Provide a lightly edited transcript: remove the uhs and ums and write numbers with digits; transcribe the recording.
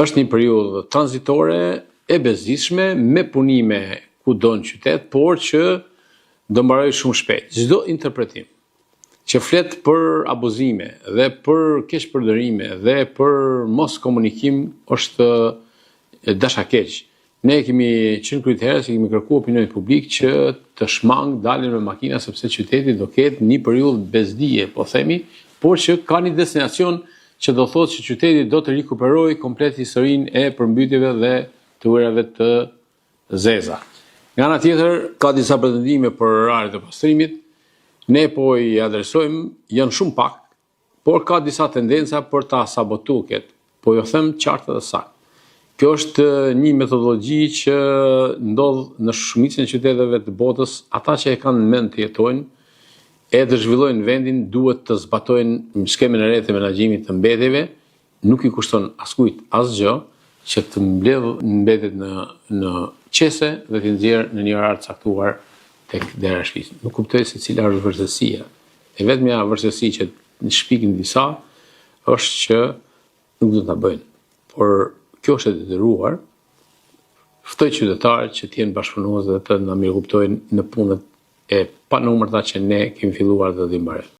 është një periudhë tranzitore e bezdisshme me punime kudo në qytet, por që do mbaroj shumë shpejt. Çdo interpretim që flet për abuzime dhe për keqpërdorime dhe për mos komunikim është dashakeq. Ne kemi qenë kryetarë, kemi kërkuar opinionit publik që të shmang dalin me makina sepse qyteti do ketë një periudhë bezdije, po themi, por që ka një destinacion që do thotë që qyteti do të rikuperojë komplet historinë e përmbytjeve dhe të ujrave të zeza. Nga ana tjetër, ka disa pretendime për oraret e pastrimit. Ne po i adresojmë, janë shumë pak, por ka disa tendenca për ta sabotuar këtë. Po jo them qartë dhe saktë. Kjo është një metodologji që ndodh në shumicën e qyteteve të botës. Ata që e kanë në mend të jetojnë e të zhvillojnë vendin duhet të zbatojnë skemën e re të menaxhimit të mbetjeve. Nuk i kushton askujt asgjë që të mbledh mbetjet në qese dhe të nxjerrë në një orar të caktuar tek dera e shtëpisë. Nuk kuptoj se cila është vërtetësia. E vetmja vërtetësi që shpikin disa është që nuk do ta bëjnë. Por kjo është e detyruar. Ftoj qytetarët që të jenë bashkëpunues dhe të na mirëkuptojnë në punët e panumërta që ne kemi filluar dhe do i mbarojmë.